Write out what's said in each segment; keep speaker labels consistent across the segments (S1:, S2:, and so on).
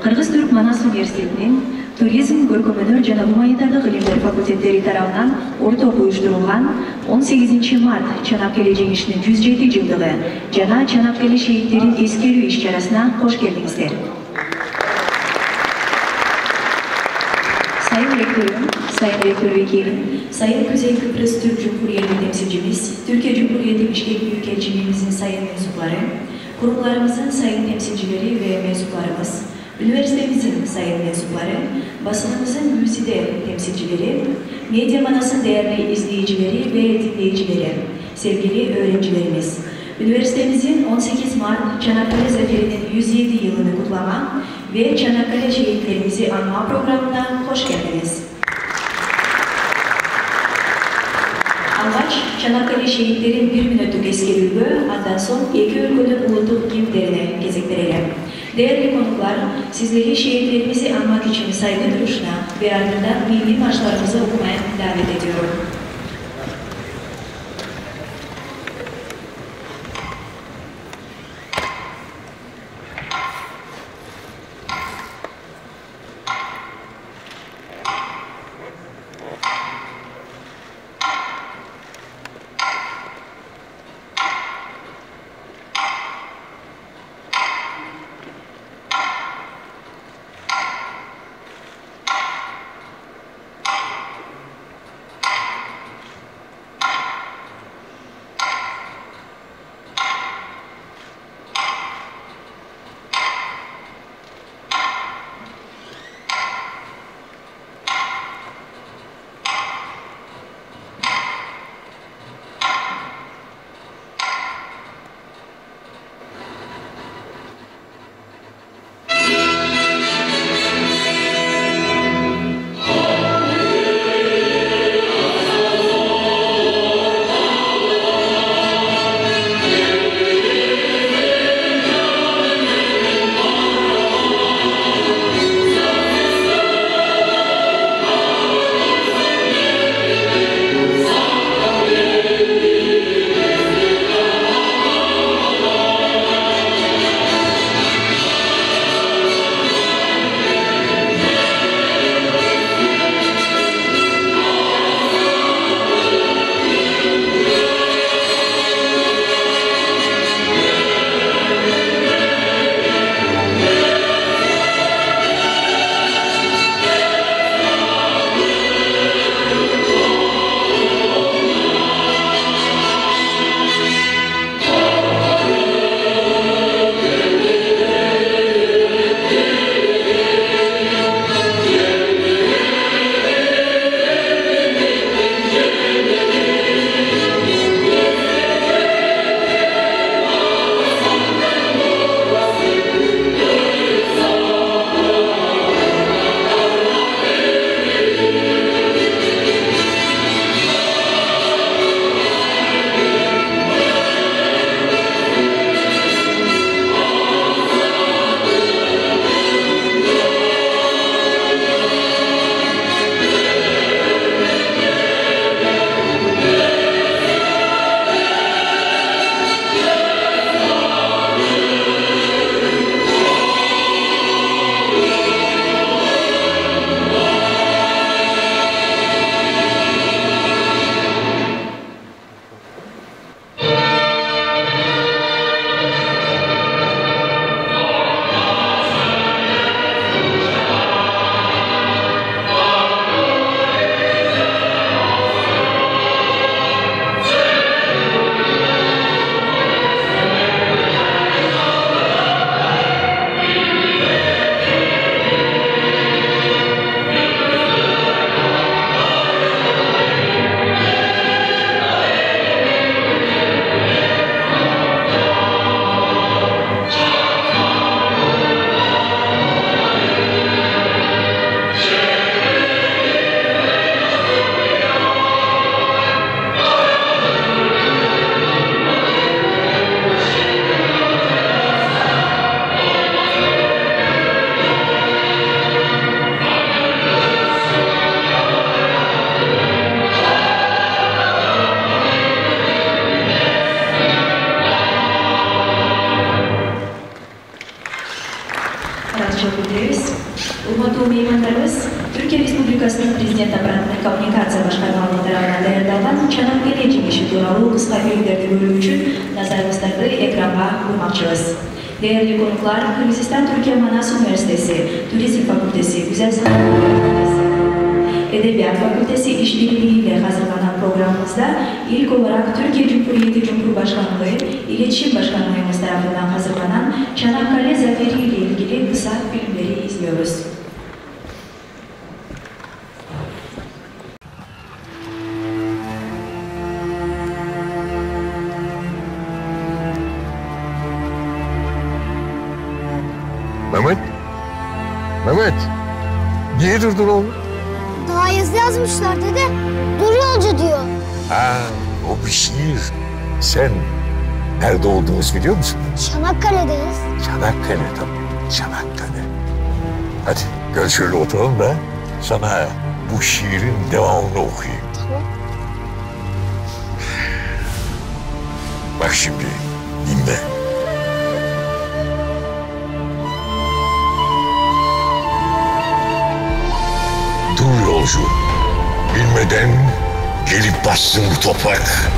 S1: Kırgız-Türk Manas Üniversitesi'nin Turizm, Görkemөнөр жана Гуманитардык илимдер факультеттери тарабынан орток уюштурулган 18 март Чанаккеле жеңишинин 107 жылдыгы жана Чанаккеле шейиттерин эскерүү иш-чарасына кош келдиңиздер. Sayın Rektör Vekili, Sayın Kuzey Kıbrıs Türk Cumhuriyeti temsilcimiz, Türkiye Cumhuriyeti Bişkek Büyükelçiliğimizin sayın mensupları, kurumlarımızın sayın temsilcileri ve mensuplarımız, üniversitemizin sayın mensupları, basınımızın güzide temsilcileri, Medya Manas'ın değerli izleyicileri ve dinleyicileri, sevgili öğrencilerimiz, üniversitemizin 18 Mart Çanakkale Zaferi'nin 107 yılını kutlama ve Çanakkale şehitlerimizi anma programına hoş geldiniz. Amaç Çanakkale şehitlerin bir minütlük eskerülüğü, ondan sonra iki ülkenin uluduk kimliklerine gezektirelim. Değerli konuklar, sizleri şehitlerimizi anmak için saygı duruşuna ve ardından milli marşlarımızı okumaya davet ediyorum. Hurmatlı mehmanlarımız, Türkiye Respublikası'nın Prezident Aparatının Kommunikasiya Başkanlığı tarafından dayarlanan Çanakkale Cengişi Turalı kısa filmlerde bölüm için nazarınızda ekrana koymakçıyız. Değerli konuklar, Kırgızistan Türkiye Manas Üniversitesi, Turizm Fakültesi, Güzel Sanatlar Fakültesi, Edebiyat Fakültesi işbirliğiyle hazırlanan programımızda ilk olarak Türkiye Cumhuriyeti Cumhurbaşkanlığı İletişim Başkanlığımız tarafından hazırlanan Çanakkale Zaferi ile ilgili kısa filmleri izliyoruz.
S2: Mehmet, niye durdun oğlum?
S3: Daha yazı yazmışlar dede. Dur yolcu diyor.
S2: Ha, o bir şiir. Sen nerede olduğumuzu biliyor musun?
S3: Çanakkale'deyiz.
S2: Çanakkale tabii, Çanakkale. Hadi gel şöyle oturalım da sana bu şiirin devamını okuyayım.
S3: Tamam.
S2: Bak şimdi, dinle. Dur yolcu, bilmeden gelip bassın bu toprak.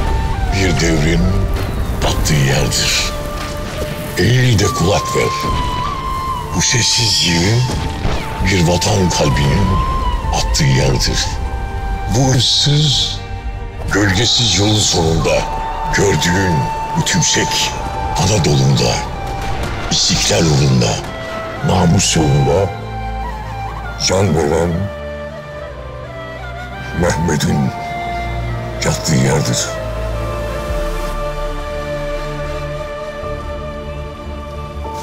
S2: Bir devrin battığı yerdir. Eğil de kulak ver. Bu sessiz yerin bir vatan kalbinin attığı yerdir. Bu ıssız, gölgesiz yolun sonunda gördüğün bu tümsek Anadolu'nda, İstiklal uğrunda, namus yolunda can veren Mehmet'in yattığı yerdir.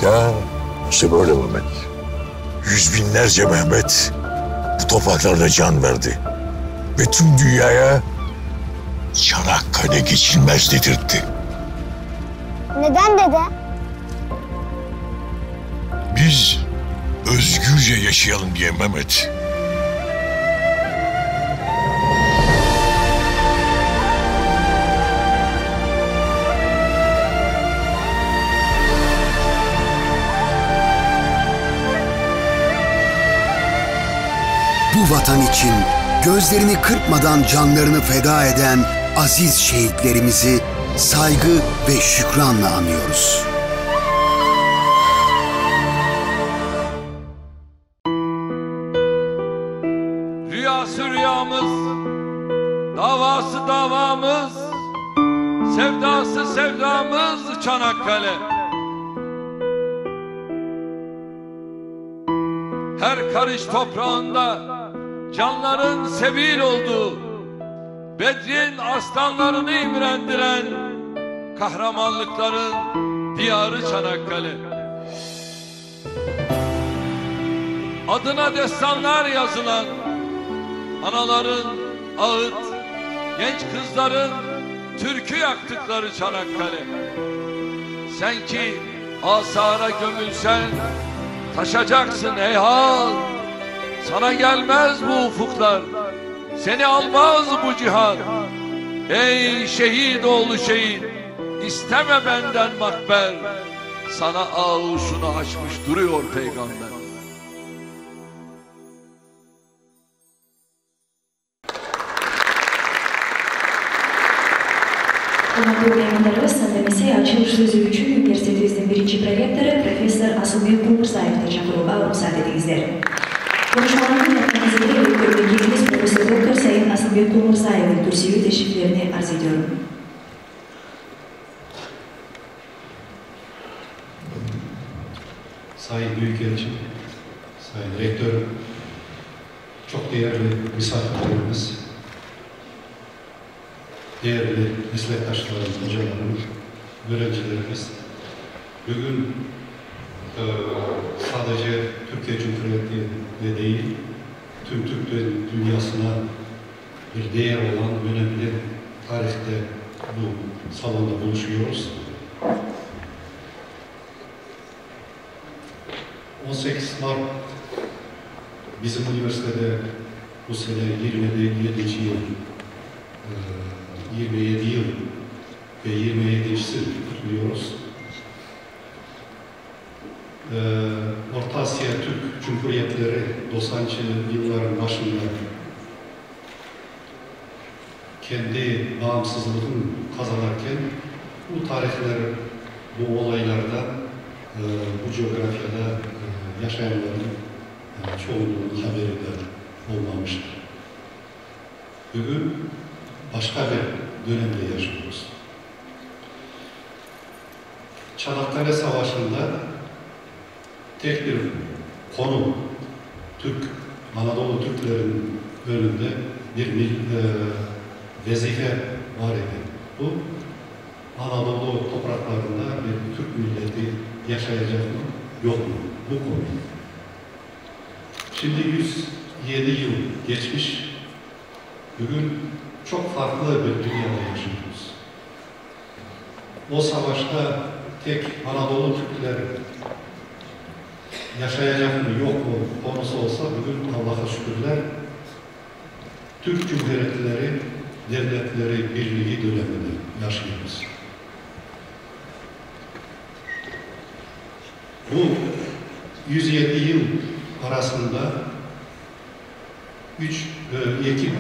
S2: Ya işte böyle Mehmet. Yüz binlerce Mehmet bu topraklarda can verdi. Ve tüm dünyaya Çanakkale geçilmez dedirtti.
S3: Neden dede?
S2: Biz özgürce yaşayalım diye Mehmet.
S4: Bu vatan için gözlerini kırpmadan canlarını feda eden aziz şehitlerimizi saygı ve şükranla anıyoruz.
S5: Rüyası rüyamız, davası davamız, sevdası sevdamız Çanakkale. Her karış toprağında canların sebil olduğu, Bedri'nin aslanlarını imrendiren kahramanlıkların diyarı Çanakkale. Adına destanlar yazılan, anaların ağıt, genç kızların türkü yaktıkları Çanakkale. Sen ki asara gömülsen taşacaksın ey hal. Sana gelmez bu ufuklar, seni almaz bu cihan. Ey şehit oğlu şehit, isteme benden makber. Sana ağuşunu açmış duruyor peygamber.
S1: Hurmatlı mehmanlarımız, sandemesi açılış sözü için üniversitemizin birinci prorektörü Profesör Asılbek Kumurzaev'de çakırığa ruhsat edinizler. Konuşmalarını yapmanızı ile vekilimiz Profesör Doktor Sayın Asılbek Kumurzaev'in kürsüyü teşriflerini arz ediyorum.
S6: Sayın Büyükelçim, Sayın Rektörüm, çok değerli misafirlerimiz, değerli meslektaşlarım, hocalarım, öğrencilerimiz, bugün sadece Türkiye Cumhuriyeti'ne değil, tüm Türk dünyasına bir değer olan önemli tarihte bu salonda buluşuyoruz. 18 Mart bizim üniversitede bu sene 27. yıl 27 yıl ve 27.'si kutluyoruz. Orta Asya Türk Cumhuriyetleri 90'lı yılların başında kendi bağımsızlığını kazanırken bu tarihler, bu olaylarda, bu coğrafyada yaşayanların çoğunluğunun haberi de olmamıştır. Bugün başka bir dönemde yaşıyoruz. Çanakkale Savaşı'nda tek bir konu, Anadolu Türklerin önünde bir vazife var idi. Bu, Anadolu topraklarında bir Türk milleti yaşayacak mı, yok mu? Bu konu. Şimdi 107 yıl geçmiş, bugün çok farklı bir dünyada yaşıyoruz. O savaşta tek Anadolu Türkler yaşayacak mı, yok mu konusu olsa bugün Allah'a şükürler Türk Cumhuriyetleri, devletleri birliği döneminde yaşıyoruz. Bu 107 yıl arasında iki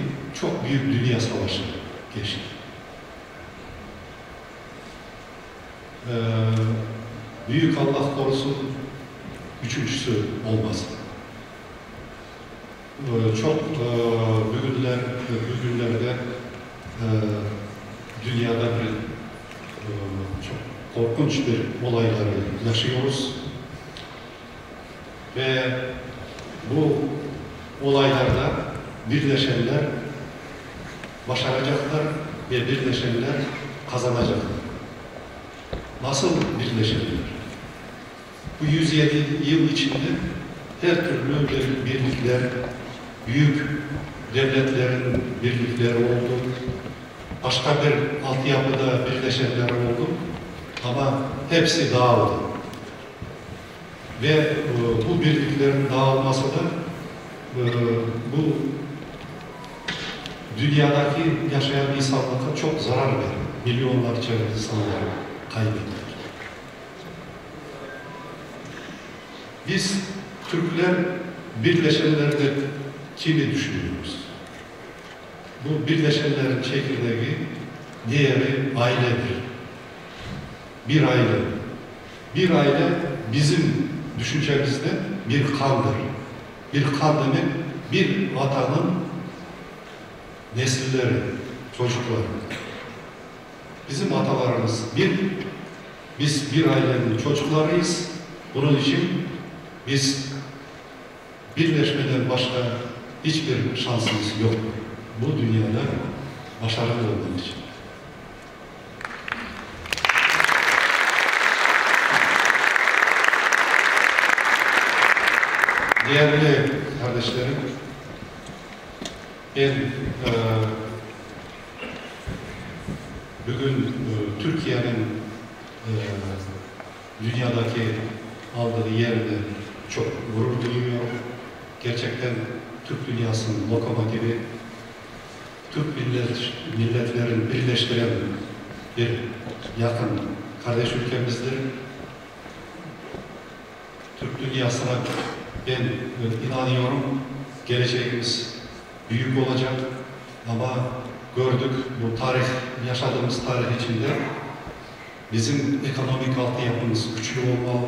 S6: çok büyük dünya savaşı geçti. Büyük Allah korusun üçüncüsü olmasın. Çok bugünlerde dünyada çok korkunç bir olayları yaşıyoruz. Ve bu olaylarda birleşenler başaracaklar ve birleşenler kazanacaklar. Nasıl birleşenler? Bu 107 yıl içinde her türlü birlikler, büyük devletlerin birlikleri oldu. Başka bir altyapıda birleşenler oldu. Ama hepsi dağıldı. Ve bu birliklerin dağılması da bu dünyadaki yaşayan insanlara çok zarar verir. Milyonlarca insanları kaybeder. Biz Türkler birleşenlerde kimi düşünüyoruz? Bu birleşenlerin çekirdeği, diğeri ailedir. Bir aile. Bir aile bizim düşüncemizde bir kandır. Bir kan demek bir vatanın nesilleri, çocukları. Bizim atalarımız biz bir ailenin çocuklarıyız. Bunun için biz birleşmeden başka hiçbir şansımız yok. Bu dünyada başarılı olmak için. Değerli kardeşlerim, ben bugün Türkiye'nin dünyadaki aldığı yerde çok gurur duyuyorum. Gerçekten Türk dünyasının lokomotifi, Türk milletlerin birleştiren bir yakın kardeş ülkemizdir. Türk dünyasına ben inanıyorum, geleceğimiz büyük olacak ama gördük bu tarih, yaşadığımız tarih içinde bizim ekonomik altyapımız güçlü olmalı,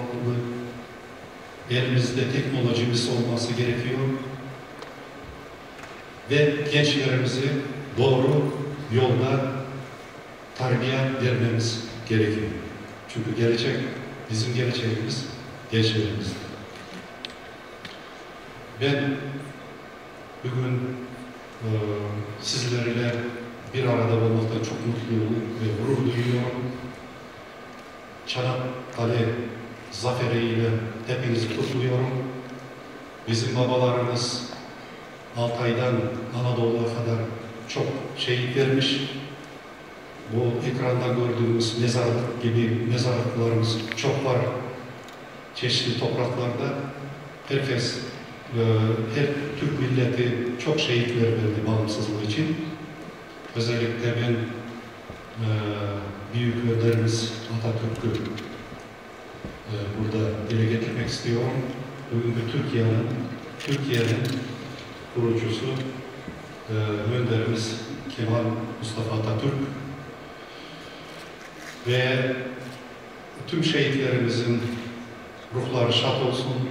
S6: elimizde teknolojimiz olması gerekiyor ve gençlerimizi doğru yolda terbiye vermemiz gerekiyor. Çünkü gelecek, bizim geleceğimiz gençlerimizdir. Ben bugün sizlerle bir arada olmaktan çok mutluyum ve gurur duyuyorum. Çanakkale zaferiyle hepinizi kutluyorum. Bizim babalarımız Altay'dan Anadolu'ya kadar çok şehit vermiş. Bu ekranda gördüğümüz mezarlık gibi mezarlıklarımız çok var. Çeşitli topraklarda herkes, her Türk milleti çok şehitler verdi bağımsızlık için. Özellikle ben büyük önderimiz Atatürk'ü burada dile getirmek istiyorum. Bugünkü Türkiye'nin kurucusu önderimiz Kemal Mustafa Atatürk ve tüm şehitlerimizin ruhları şad olsun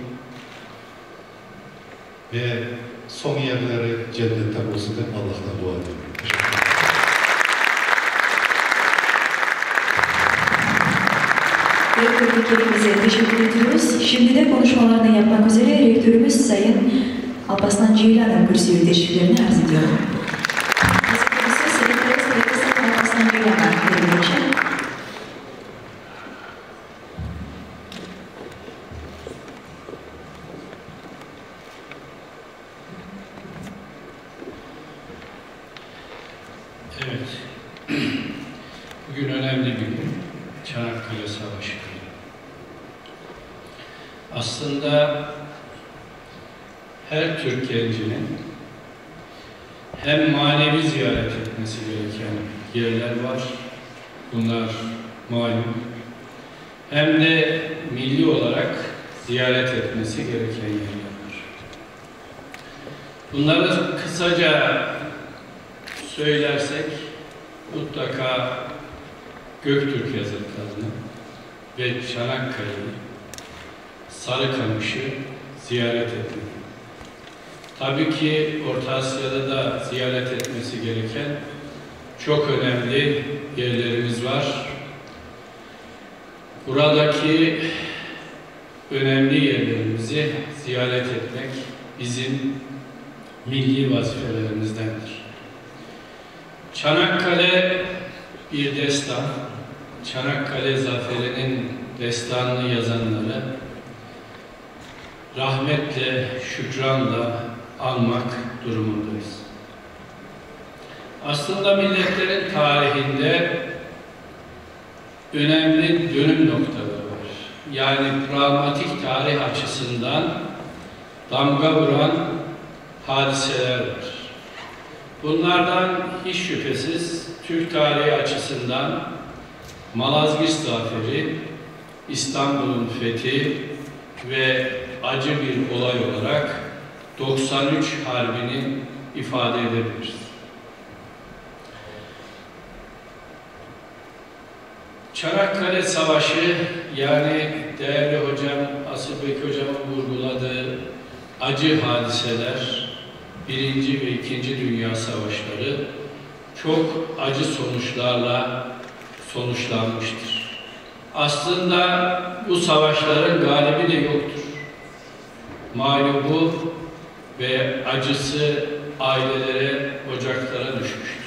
S6: ve son yerleri cennette olsun diye Allah'tan dua ediyorum.
S1: Rektörlüklerimize teşekkür ediyoruz. Şimdi de konuşmalarını yapmak üzere rektörümüz Sayın Alparslan Ceylan'ın kürsüyü teşriflerini arz ediyorum. Bizi sekreterimiz Sayın Alparslan Ceylan'a verilmiştir.
S7: Evet, bugün önemli bir gün, Çanakkale Savaşı. Aslında her Türk gencinin hem manevi ziyaret etmesi gereken yerler var, bunlar malum, hem de milli olarak ziyaret etmesi gereken yerler var. Bunları kısaca söylersek mutlaka Göktürk yazıtlarını ve Çanakkale'yi, Sarıkamış'ı ziyaret etmek. Tabii ki Orta Asya'da da ziyaret etmesi gereken çok önemli yerlerimiz var. Buradaki önemli yerlerimizi ziyaret etmek bizim milli vazifelerimizdendir. Çanakkale bir destan, Çanakkale Zaferi'nin destanını yazanları rahmetle, şükranla anmak durumundayız. Aslında milletlerin tarihinde önemli dönüm noktaları var. Yani pragmatik tarih açısından damga vuran hadiseler var. Bunlardan hiç şüphesiz Türk tarihi açısından Malazgirt Zaferi, İstanbul'un fethi ve acı bir olay olarak 93 Harbi'ni ifade edebiliriz. Çanakkale Savaşı, yani değerli hocam Asılbek hocamın vurguladığı acı hadiseler, Birinci ve İkinci Dünya Savaşları çok acı sonuçlarla sonuçlanmıştır. Aslında bu savaşların galibi de yoktur. Mağlubu ve acısı ailelere, ocaklara düşmüştür.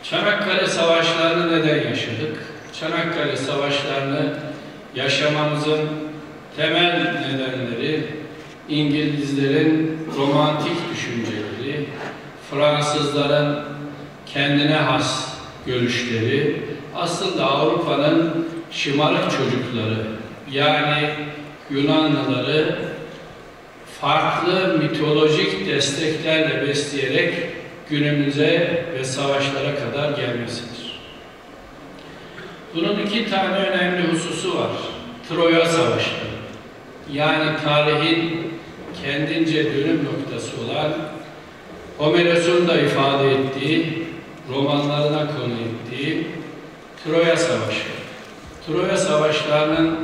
S7: Çanakkale Savaşlarını neden yaşadık? Çanakkale Savaşlarını yaşamamızın temel nedenleri İngilizlerin romantik düşünceleri, Fransızların kendine has görüşleri, aslında Avrupa'nın şımarık çocukları, yani Yunanlıları farklı mitolojik desteklerle besleyerek günümüze ve savaşlara kadar gelmesidir. Bunun iki tane önemli hususu var. Troya Savaşları, yani tarihin kendince dönüm noktası olan Homeros'un da ifade ettiği, romanlarına konu ettiği Troya Savaşı. Troya Savaşlarının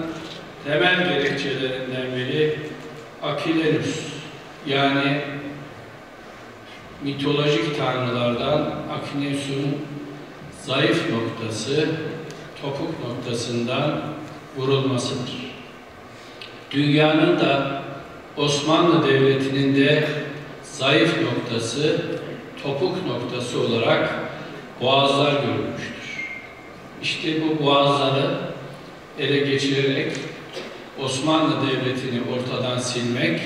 S7: temel gerekçelerinden biri Akilenus, yani mitolojik tanrılardan Akilenus'un zayıf noktası, topuk noktasından vurulmasıdır. Dünyanın da Osmanlı Devleti'nin de zayıf noktası, topuk noktası olarak boğazlar görülmüştür. İşte bu boğazları ele geçirerek Osmanlı Devleti'ni ortadan silmek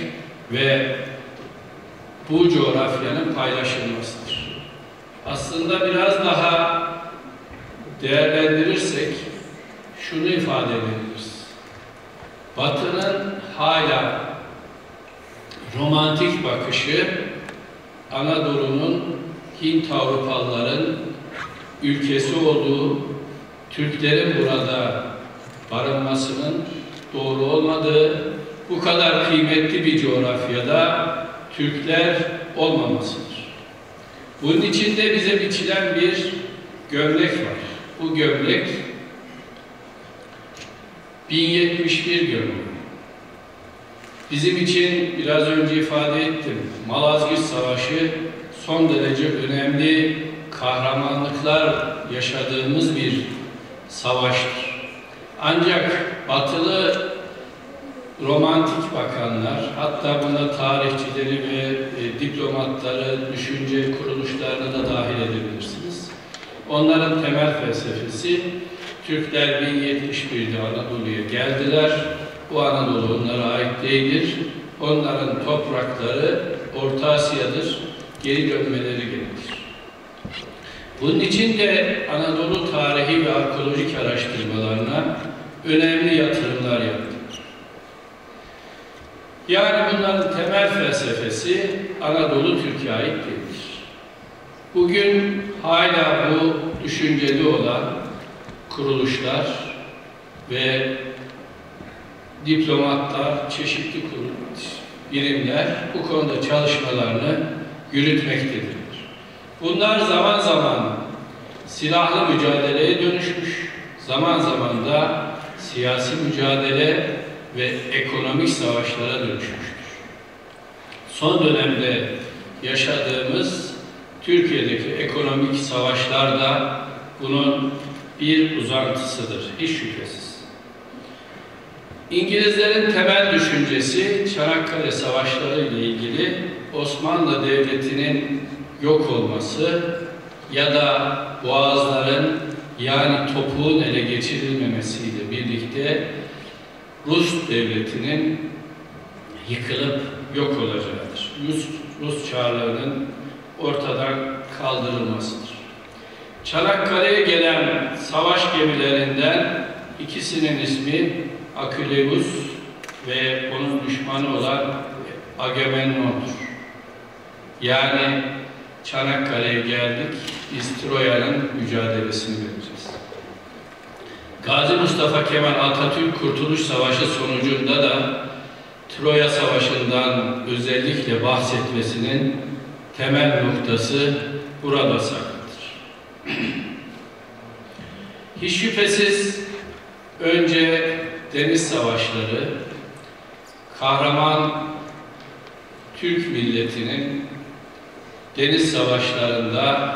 S7: ve bu coğrafyanın paylaşılmasıdır. Aslında biraz daha değerlendirirsek şunu ifade edebiliriz. Batı'nın hala romantik bakışı Anadolu'nun Hint Avrupalıların ülkesi olduğu, Türklerin burada barınmasının doğru olmadığı, bu kadar kıymetli bir coğrafyada Türkler olmamasıdır. Bunun içinde bize biçilen bir gömlek var. Bu gömlek 1071 gömleği. Bizim için biraz önce ifade ettim. Malazgirt Savaşı son derece önemli kahramanlıklar yaşadığımız bir savaştır. Ancak batılı romantik bakanlar, hatta buna tarihçileri ve diplomatları, düşünce kuruluşlarına da dahil edebilirsiniz. Onların temel felsefesi, Türkler 1071'de Anadolu'ya geldiler. Bu Anadolu onlara ait değildir. Onların toprakları Orta Asya'dır. Geri dönmeleri gerekir. Bunun için de Anadolu tarihi ve arkeolojik araştırmalarına önemli yatırımlar yaptık. Yani bunların temel felsefesi Anadolu Türkiye'ye ait değildir. Bugün hala bu düşüncede olan kuruluşlar ve diplomatlar, çeşitli birimler bu konuda çalışmalarını yürütmektedirler. Bunlar zaman zaman silahlı mücadeleye dönüşmüş, zaman zaman da siyasi mücadele ve ekonomik savaşlara dönüşmüştür. Son dönemde yaşadığımız Türkiye'deki ekonomik savaşlar da bunun bir uzantısıdır, hiç şüphesiz. İngilizlerin temel düşüncesi Çanakkale Savaşları ile ilgili Osmanlı Devleti'nin yok olması ya da boğazların yani topuğun ele geçirilmemesiyle birlikte Rus Devleti'nin yıkılıp yok olacağıdır. Rus çarlığının ortadan kaldırılmasıdır. Çanakkale'ye gelen savaş gemilerinden ikisinin ismi Aküleus ve onun düşmanı olan Agamemnon'dur. Yani Çanakkale'ye geldik, biz Troya'nın mücadelesini vereceğiz. Gazi Mustafa Kemal Atatürk Kurtuluş Savaşı sonucunda da Troya Savaşı'ndan özellikle bahsetmesinin temel noktası burada saklıdır. Hiç şüphesiz önce deniz savaşları, kahraman Türk milletinin deniz savaşlarında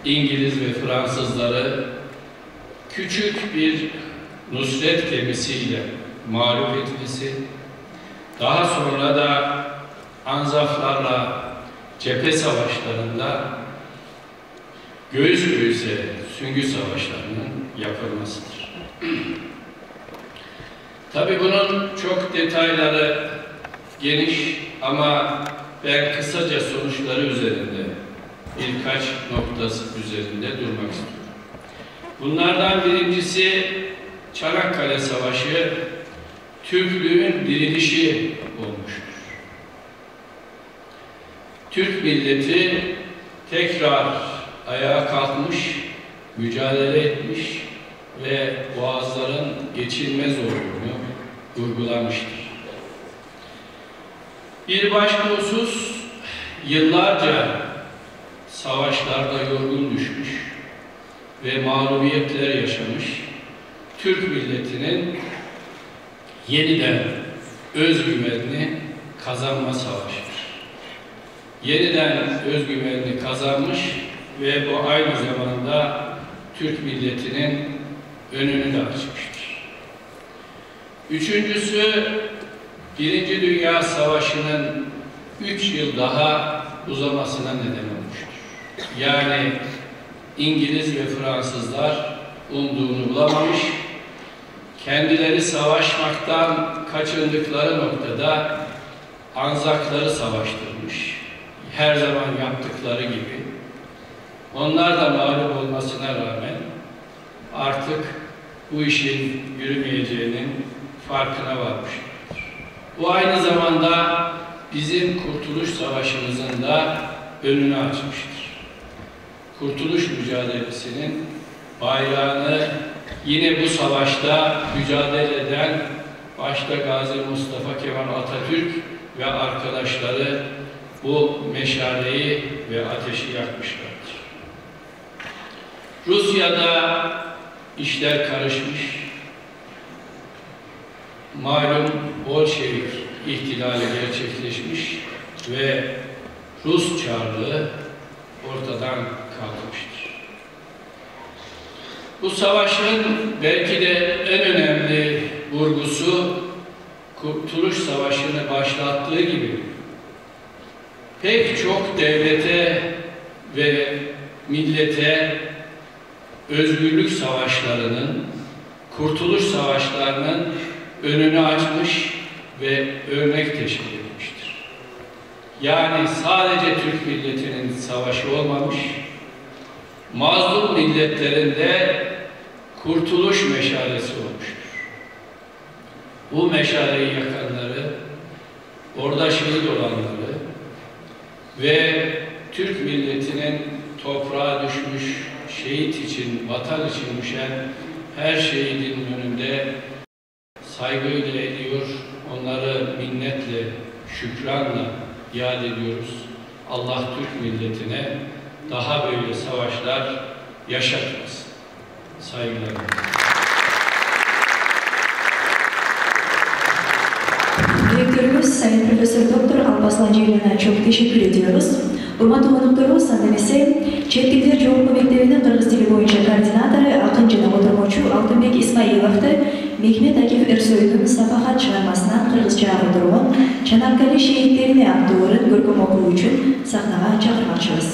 S7: İngiliz ve Fransızları küçük bir Nusret gemisiyle mağlup etmesi, daha sonra da Anzaflarla cephe savaşlarında göğüs göğüse süngü savaşlarının yapılmasıdır. Tabii bunun çok detayları geniş ama ben kısaca sonuçları üzerinde birkaç noktası üzerinde durmak istiyorum. Bunlardan birincisi Çanakkale Savaşı Türklüğün dirilişi olmuştur. Türk milleti tekrar ayağa kalkmış, mücadele etmiş ve boğazların geçilmez olduğunu vurgulamıştır. Bir başka husus, yıllarca savaşlarda yorgun düşmüş ve mağlubiyetler yaşamış Türk milletinin yeniden özgüvenini kazanma savaşıdır. Yeniden özgüvenini kazanmış ve bu aynı zamanda Türk milletinin önünü de açmıştır. Üçüncüsü, Birinci Dünya Savaşı'nın 3 yıl daha uzamasına neden olmuştur. Yani İngiliz ve Fransızlar umduğunu bulamamış, kendileri savaşmaktan kaçındıkları noktada Anzakları savaştırmış. Her zaman yaptıkları gibi. Onlar da mağlup olmasına rağmen artık bu işin yürümeyeceğinin farkına varmıştır. Bu aynı zamanda bizim Kurtuluş Savaşımızın da önünü açmıştır. Kurtuluş mücadelesinin bayrağını Yine bu savaşta mücadele eden başta Gazi Mustafa Kemal Atatürk ve arkadaşları bu meşaleyi ve ateşi yakmışlardır. Rusya'da işler karışmış. Malum Bolşevik ihtilali gerçekleşmiş ve Rus Çarlığı ortadan kalkmıştır. Bu savaşın belki de en önemli vurgusu Kurtuluş Savaşı'nı başlattığı gibi pek çok devlete ve millete özgürlük savaşlarının, kurtuluş savaşlarının önünü açmış ve örnek teşkil etmiştir. Yani sadece Türk milletinin savaşı olmamış, mazlum milletlerin de kurtuluş meşalesi olmuştur. Bu meşaleyi yakanları, orada şehit olanları ve Türk milletinin toprağa düşmüş, şehit için, vatan için düşen her şehidin önünde saygıyla ediyor, onları minnetle, şükranla yad ediyoruz. Allah Türk milletine daha böyle savaşlar yaşatmasın. Saygılarımla.
S1: Direktörümüz Sayın Profesör Doktor Alparslan Ceylan'a çok teşekkür ediyoruz. Urmatlı konuklarımız sandemesi Çet Tiller Жоғарғы Мектебінің Қырғыз тілі бойынша координаторы Ақын жана отырмочу Алтынбек Исмаиловты Мехмет Акиф Эрсоевдун Сапахат шығармасынан қырғызша аударылған Чанаккале шейіттеріне аттыларын көркем окуу үчүн сахнаға чакырмакчыбыз.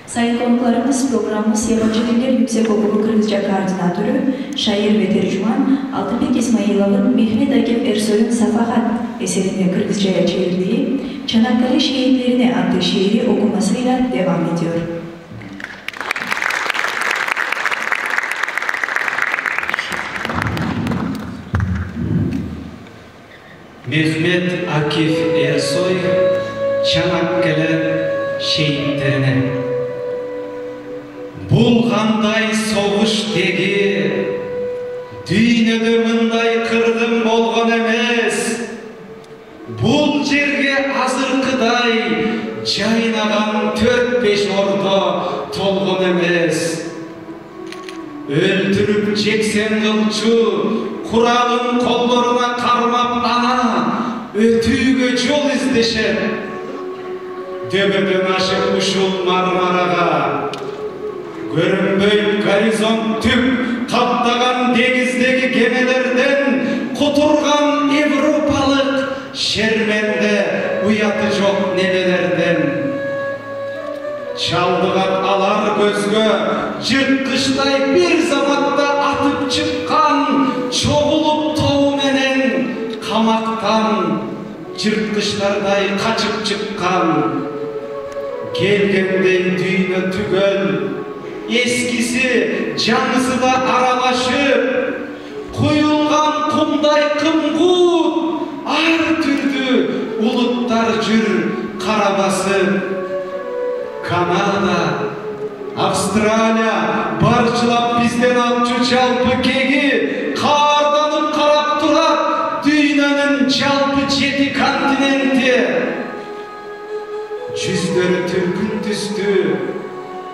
S1: Sayın konuklarımız programımız Yabancı Diller Yüksek Okulu Kırgızca Koordinatörü, şair ve tercüman Алтынбек Исмаилов'un Mehmet Akif Ersoy'un Safahat eserini Kırgızca'ya çevirdiği Çanakkale Şehitlerine adlı şiiri okumasıyla devam ediyor.
S8: Mehmet Akif Ersoy, Çanakkale şehitlerine. Bulğanday soğuş degi, düynödө mындай kırgın bolğon emes. Bul jerge azırkıday jaynagan 4-5 ordo tolğon emes. Öldürüp jeksen kılçu, kuralın kollarına karmap ana, ötüğü yol izleşer. Döbödön aşıp uşul Marmaraga, görünböy gorizont tüp kaptagan degizdegi gemilerden kuturgan Evropalık şermende uyatı çok nebelerden. Çaldıgan alar gözgö jırtkıştay bir zamatta atıp çıkkan çoğulup toğu menen kamaktan jırtkışlarday kaçıp çıkkan gelgendey düğüne tügöl eskisi canısı da aralaşıp kuyulgan kumday kımgut ar türlü ulutlar jür karabası Kanada, Avustralya barçılap bizden alçı çalpı kegi kardanıp karap durat dünyanın çalpı jeti kontinenti. Жүздері түркін түстü,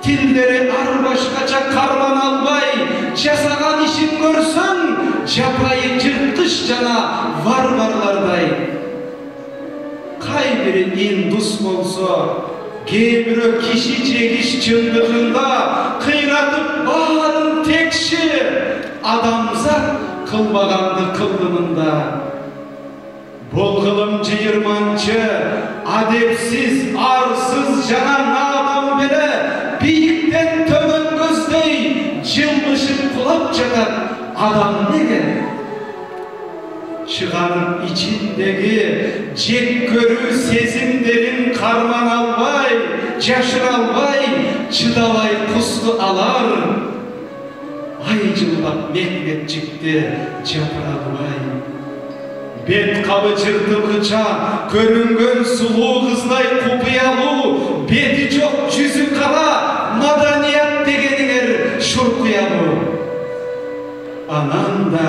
S8: tilleri arbaşkaça karman albay, жасаған işin görsün, japayı jırtkış jana varvarlarday. Kay biri indus bolsa, kebiri kişi çekiş çındığında, kıyratıp bağırın tekşi, adamzat kılmagandı kıldımında. Bol kılım cıyırmançı, adepsiz, arsız jana nadam bile, biyikten tömön gözdey, jılmışıp kulap jatar adam nege? Çıgarıp içindegi jek körü sezimlerin karman albay, jaşır albay, çıdabay kustu alar. Ay cılbap Mehmet çıktı, japır albay. Bet kabı çırtıkıça, körüngön sulu kızday kupiyalu, beti çok yüzü kara, madaniyat degeniner şurkuyalu. Анан да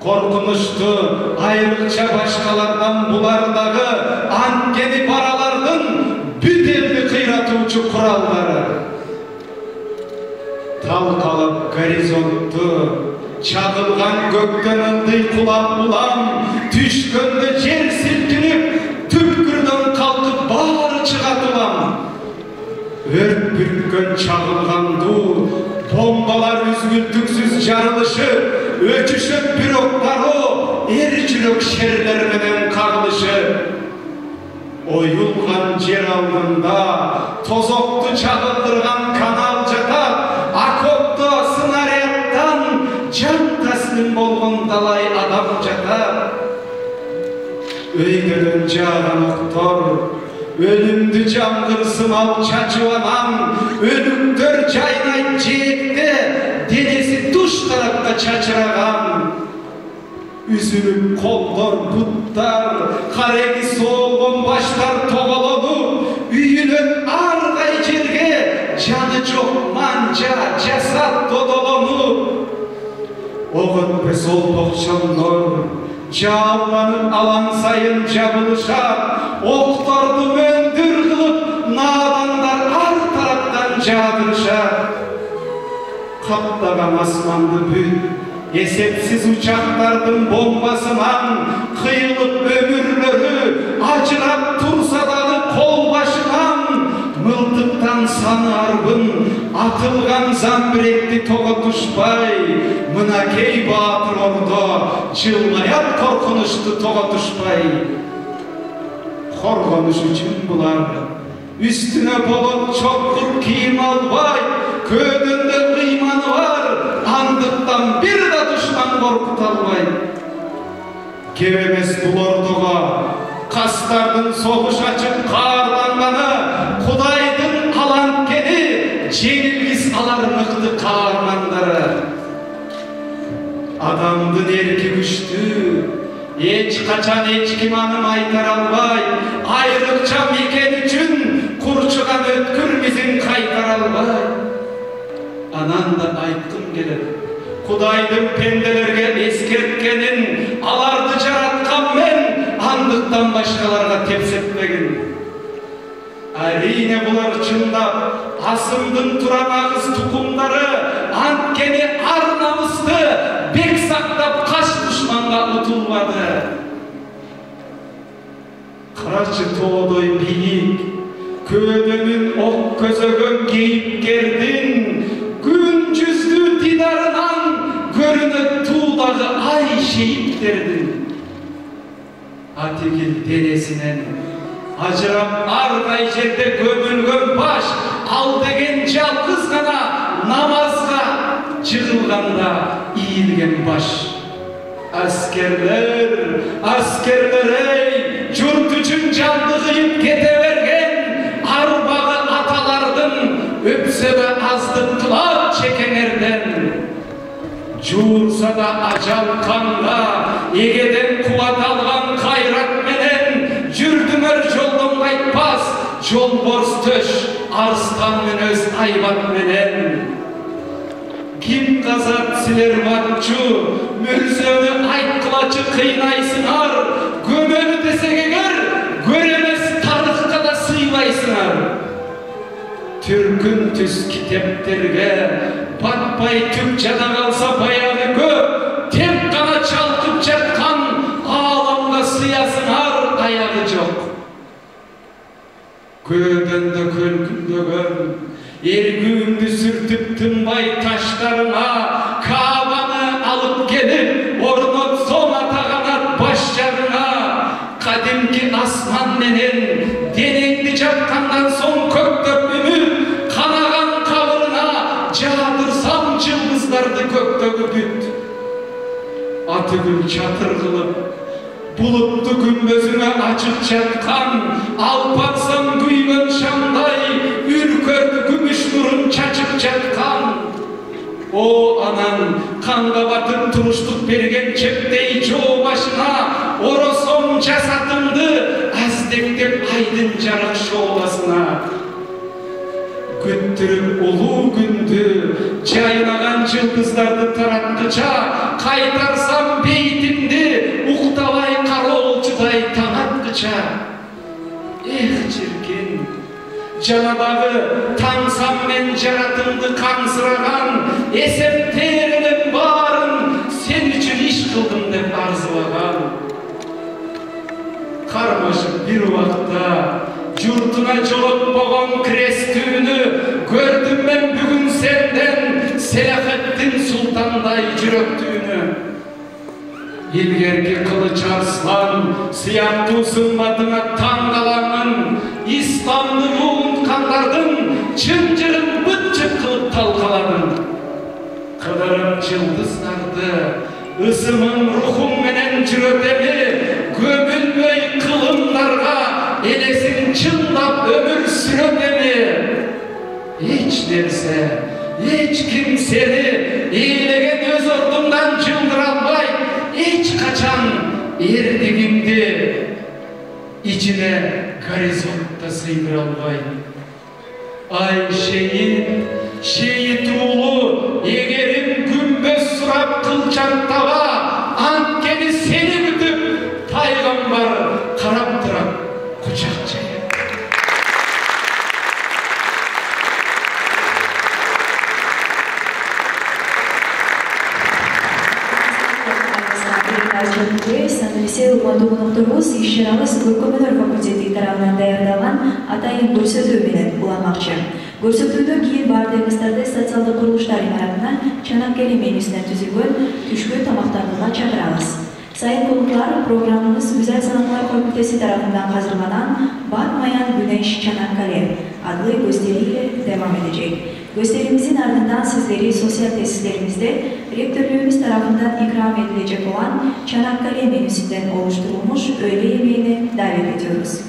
S8: коркунучту айрыкча башкалардан булардагы анткени баралардын бүт элди кыйратуучу куралдары. Талкалап горизонтту чагылган көктөн ылдый кулап булам, түшкөндө жер силкинип, түпкүрдөн калкып баары чыгат улам. Өрт бүрккөн чагылганду, бомбалар үзгүлтүксүз жарылышы, өчүшөт бирок эр жүрөк шерлер менен кагылышы. Оюлган жер алдында тозокту чагылдырган канал жатат, окопто снаряддан жан таслим болгон талай адам жатат. Өйдөн жааган октор өлүмдү жамгыр сымал чачып анан, өлүктөр жайнайт жээкте, денеси туш тарапка чачыраган. Үзүлүп колдор, буттар, кареги соолгон баштар тоголонуп, үйүнөн ар кай жерге жаны жок манжа, жасат додолонуп. Ок өтпөс ол токчондор жааланып алан сайын жабылышат, окторду мөндүр кылып наадандар ар тараптан жаадырышат. Каптаган асманды бүт эсепсиз учактардын бомбасынан кыйылып өмүрлөрү ажырап турса дагы кол башынан, мылтыктан саны арбын атылган замбиректи тоготушпай, мынакей баатыр ордо жылмаят коркунучту тоготушпай. Коргонуш үчүн булар үстүнө болот чокур кийим албай, көөдөндө кыйманы бар, андыктан бир да душман коркута албай. Кеп эмес бул ордого кастардын согуш ачып каарланганы, Кудайдын аланткени, жеңилгис алар мыкты каармандары. Адамдын эрки күчтүү, эч качан эч ким аны айтар албай, айрыкча мекен үчүн курчуган өткүр бизин кайтара албай. Анан да айткым келет, Кудайдын пенделерге эскерткенин, аларды жараткан мен, андыктан башкаларга тепсетпегин. Әрине булар чындап, асымдын туран агыз тукумдары, анткени ар намысты бек сактап каш душманга утулбады. Карачы тоодой бийик, көөдөнүн ок көзөгөн кейипкердин, күн жүздүү дидарынан көрүнөт туудагы ай шейиптердин. Атигил денесинен ажырап ар кай жерде көмүлгөн баш, ал деген жалгыз гана намазга жыгылганда ийилген баш. Аскерлер, аскерлер эй, журт үчүн жанды кыйып кете берген, арбагы аталардын өпсөбө аздык кылат чекеңерден. Жуурса да ажал канга, эгеден кубат алган кайрат менен, жүрдүңөр жолдон кайтпас, жолборс төш, арстан мүнөз айбат менен. Ким казат силер батчу, мүрзөнү айткылачы кыйнайсыңар, көмөнү десек эгер, көрөмес тарыхка да сыйбайсыңар. Түркүн түз китептерге батпай түк жада калса баягы көп, тек гана чалкып жаткан ааламга сыясыңар, аягы жок. Көөдөндө көлкүндөгөн, эргүүңдү сүртүп тынбай таштарыңа, Каабаны алып келип, орнотсом атаганат баш жарыңа. Кадимки асман менен денеңди жаткандан соң көктөп үмүт, канаган кабырына жаадырсам жылдыздарды көктөгү бүт. Атыгүл чатыр кылып, булутту күмбөзүнө ачып жаткан, алпансам күйгөн шамдай, үркөрдү күмүш нурун чачып жаткан. О анан канга батып туруштук берген чептей жоо башына, оросом жасатымды аздектеп айдын жарык шооласына. Күттү Öztürk ulu gündü, caylagan yıldızlardı tarattıça, kaytarsam beytimdi, uktavay karolcuday tarattıça. Çirkin, canabağı tansam men jaratımdı kansıragan, esep terinin barın, sen için iş kıldım dep arzulagan. Karmaşık bir vakta, yurtuna jolop boğan krestüğünü, gördüm ben bugün senden, Selahattin Sultan'day jüröktüğünü. İlgerki kılıç arslan, siyah ısınmadığına tangalanın, İslam'ını unutkanlardın, çıncırın bıtçık kılıp talkaladın. Kıdırım yıldızlardı, ısımın ruhum menen cürötemi, gömülmöy kılımlarga, elesin çınlap ömür sürötemi. Hiç derse, hiç kimseni iyilegen öz ordumdan cıldıranbay, hiç kaçan erdigimdi, içine garizontta sıydıranbay. Ay şehit ulu, egerim gümböz surap kılçak tava, antkeni seni gütüp, paygambar karap tırak kucakçaya.
S1: Саналисей Луандугунун тургус иш-чарабыз көркөмөлөр факультети тарабынан даярдалган атайын көрсөтүү менен уланмакчы. Көрсөтүүдөн кийин баардыгыңыздарды социалдык курулуштар имаратына Чанаккеле менюсүнөн түзүлгөн түшкү тамактанууга чакырабыз. Sayın konuklar, programımız Güzel Sanatlar Fakültesi tarafından hazırlanan Batmayan Güneş Çanakkale adlı gösteriyle devam edecek. Gösterimizin ardından sizleri sosyal tesislerimizde rektörlüğümüz tarafından ikram edilecek olan Çanakkale menüsünden oluşturulmuş öğle yemeğine davet ediyoruz.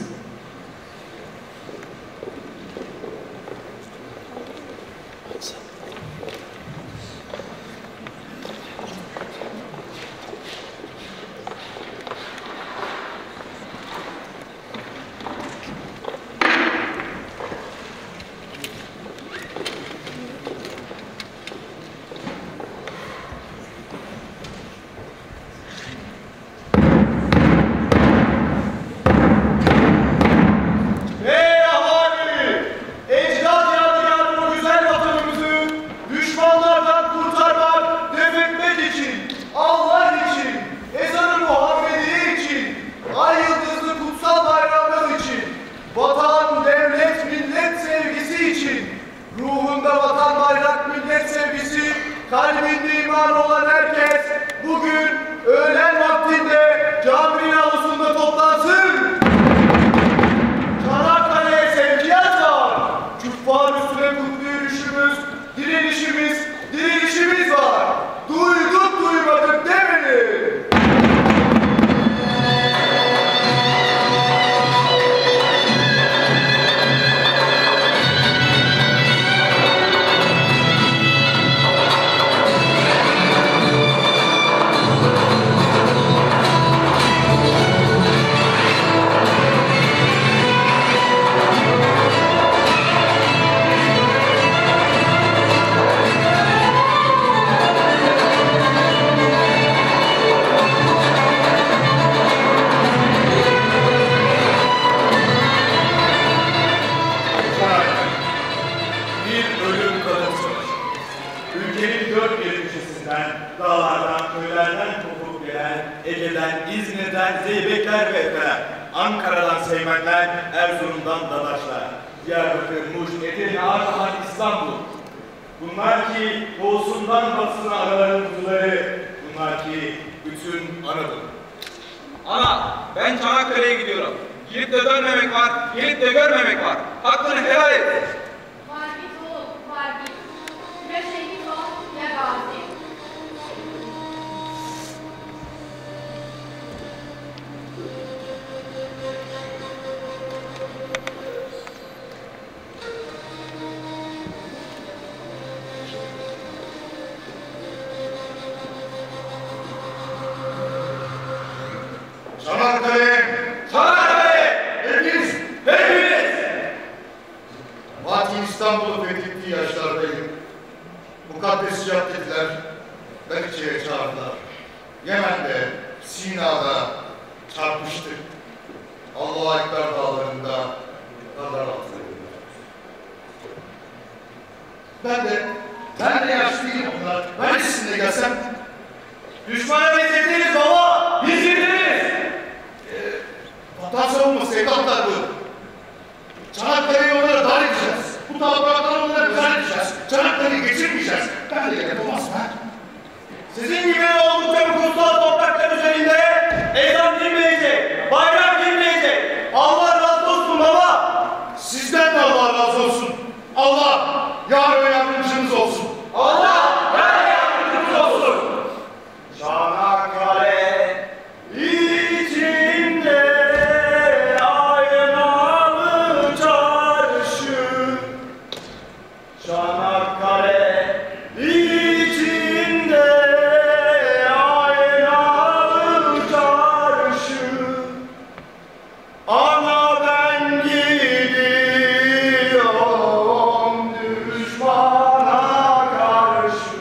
S9: tescillat dediler, Bekçi'ye çağırdılar. Yemen'de, Sina'da çarpıştık. Allahu Ekber dağlarında karlar altındaydılar. Ben de yaşlıyım onlar. Ben de sizinle gelsem.
S10: Düşmana bitirdiniz baba! Bitirdiniz!
S9: Vatan savunması evlatlar bu. Çanakkale'yi onlara dar edeceğiz. Bu toprakları onlara güzel edeceğiz. Çanakkale'yi geçirmeyeceğiz. Ben de yapamaz ben.
S10: Sizin gibi oldukça kutsal topraklar üzerinde ezan dinmeyecek, bayrak dinmeyecek. Allah razı olsun baba!
S9: Sizden de Allah razı olsun. Allah yar ve yardımcınız olsun.
S10: Allah yar ve yardımcınız olsun. Çanakkale içinde aynalı çarşı. Çanakkale içinde aynalı çarşı. Ana ben gidiyorum düşmana karşı.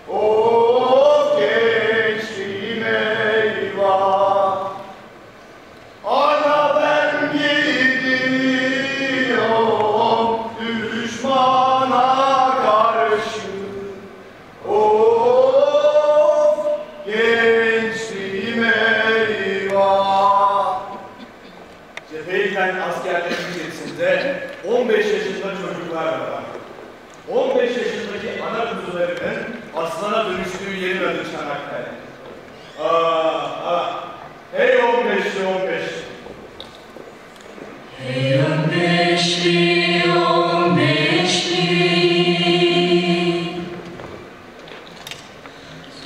S10: Of gençliğim eyvah. Ana ben gidiyorum düşmana karşı. Of gençliğim eyvah. Cepheyken askerlerin içerisinde 15 yaşında çocuklar var. 15 yaşındaki ana kuzularının aslana dönüştüğü yerin adı Çanakkale. Hey 15'li 15.
S1: Hey 15'li 15'li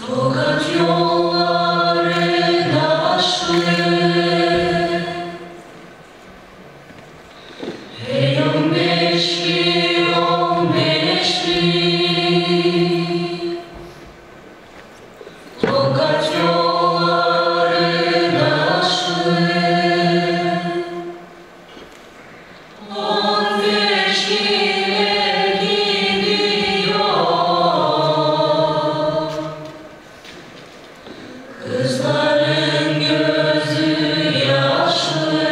S1: Tokat yolları taşlı. Hey 15'li 15'li Tokat yolları taşlı. 15 ile gidiyor kızların gözü yaşlı.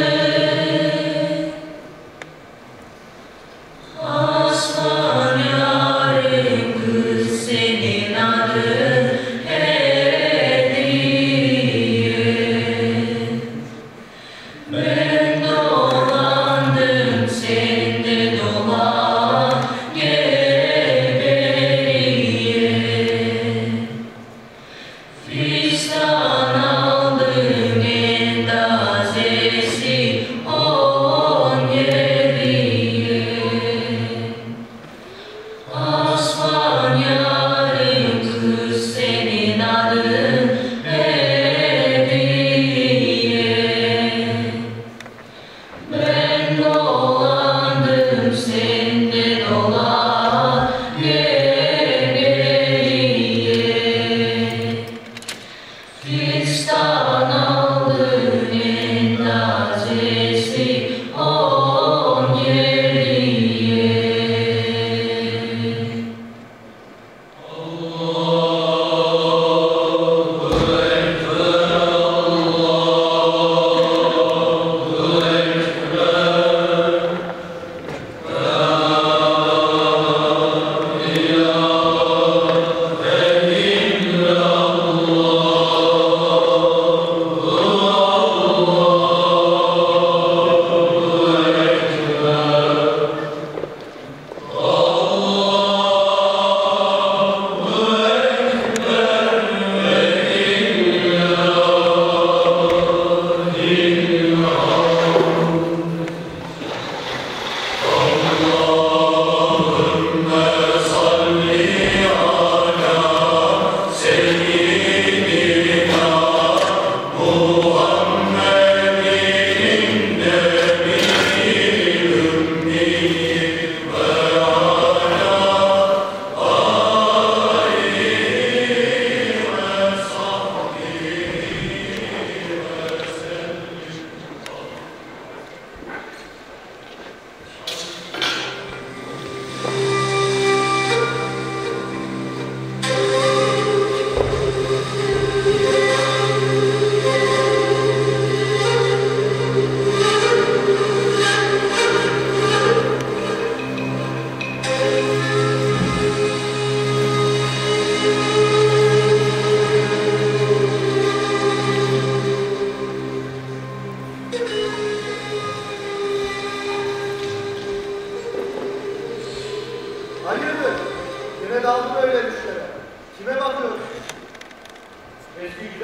S1: Aslan yarim kız senin adın Hediye. Ben dolandım sen de dolan gel beriye. Fistan aldım en tazesi on yeriye. Aslan yarim kız senin adın Hediye. Ben dolandım sen de dolan gel beriye. Fistan aldım en tazesi on yeriye.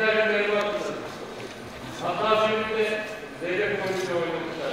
S7: Bizler berbatsız. Hatta şimdi de Zeynep Koyunca oynamışlar.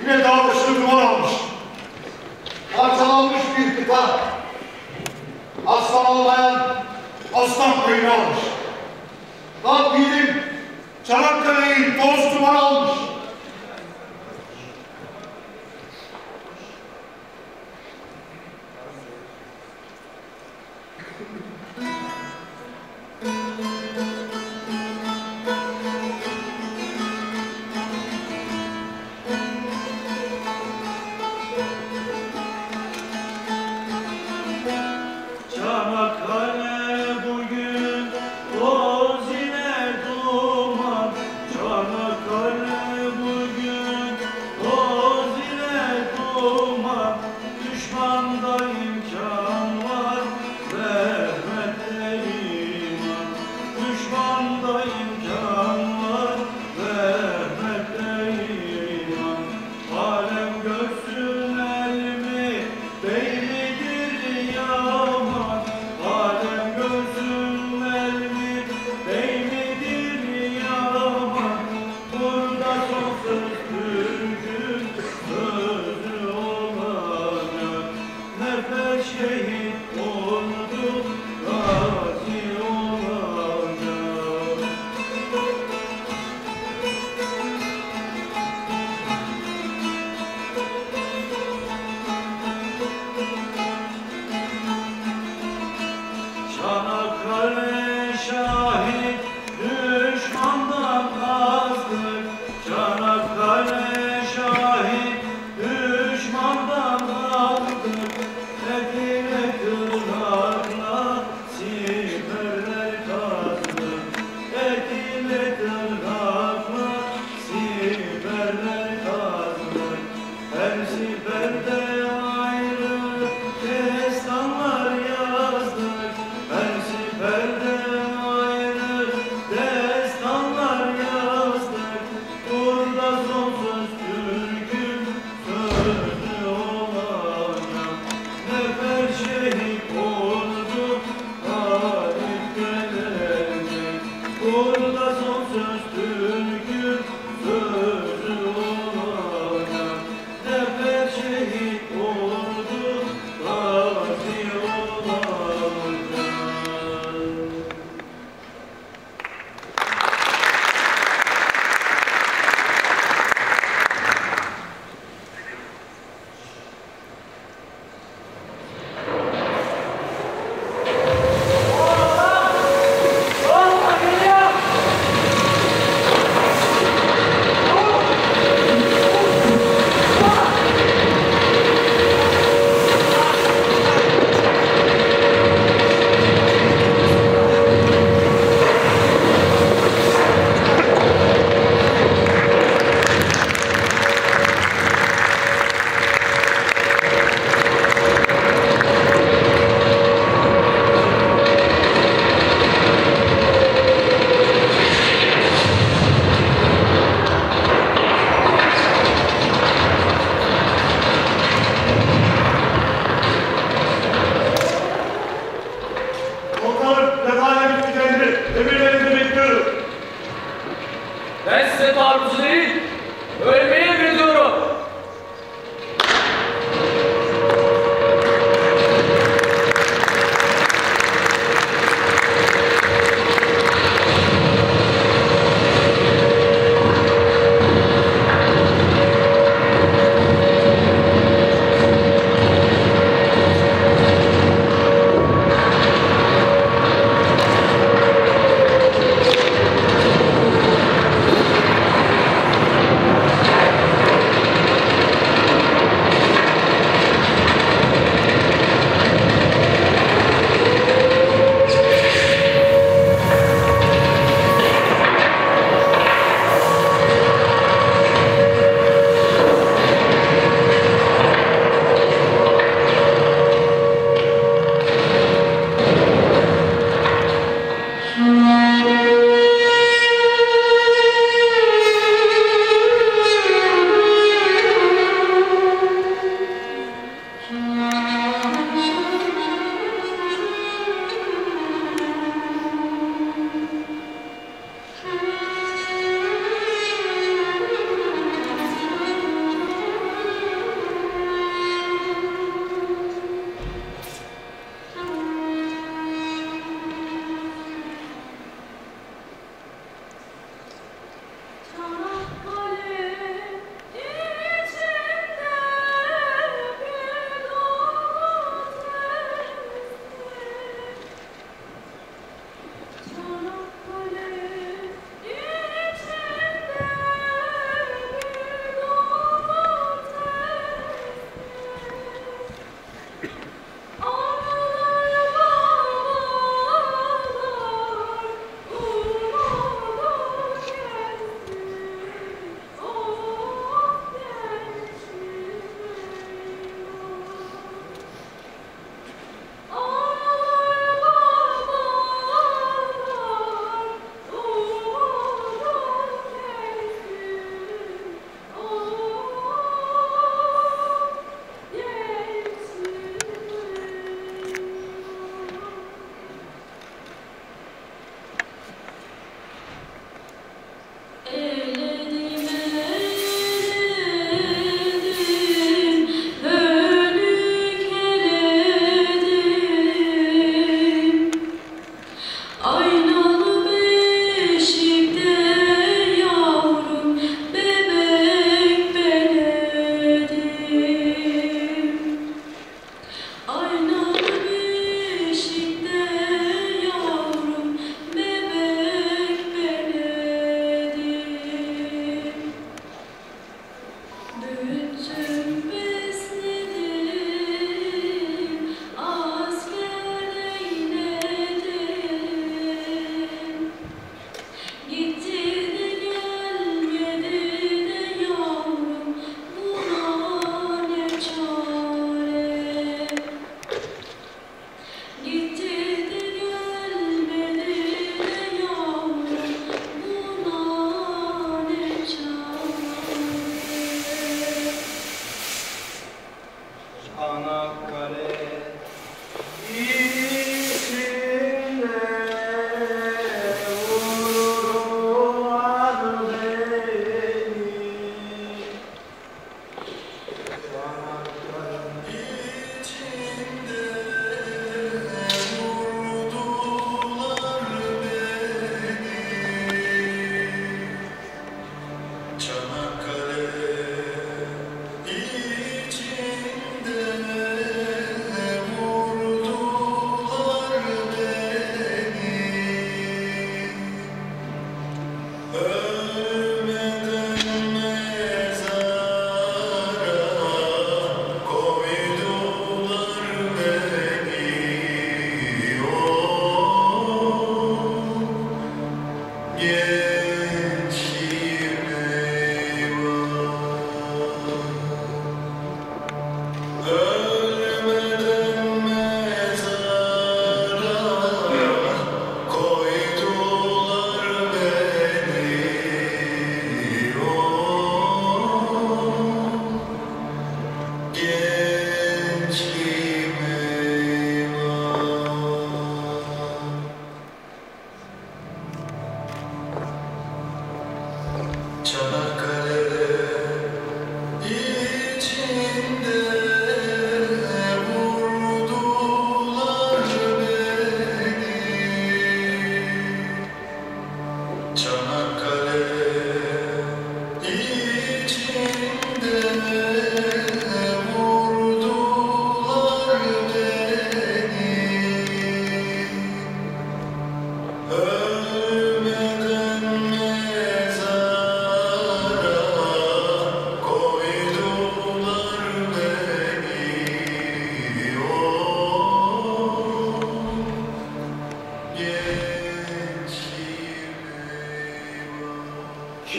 S9: Yine dağ başını duman almış. Parçalanmış bir kıta. Aslan olmayan aslan koyunu almış. Kalk yiğidim, Çanakkale'yi toz duman almış.
S10: Her siperde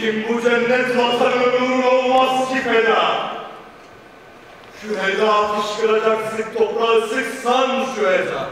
S9: Kim bu cennet vatanının uğruna olmaz ki feda. Şu heda fışkıracak sık toprağı sıksan şu heda.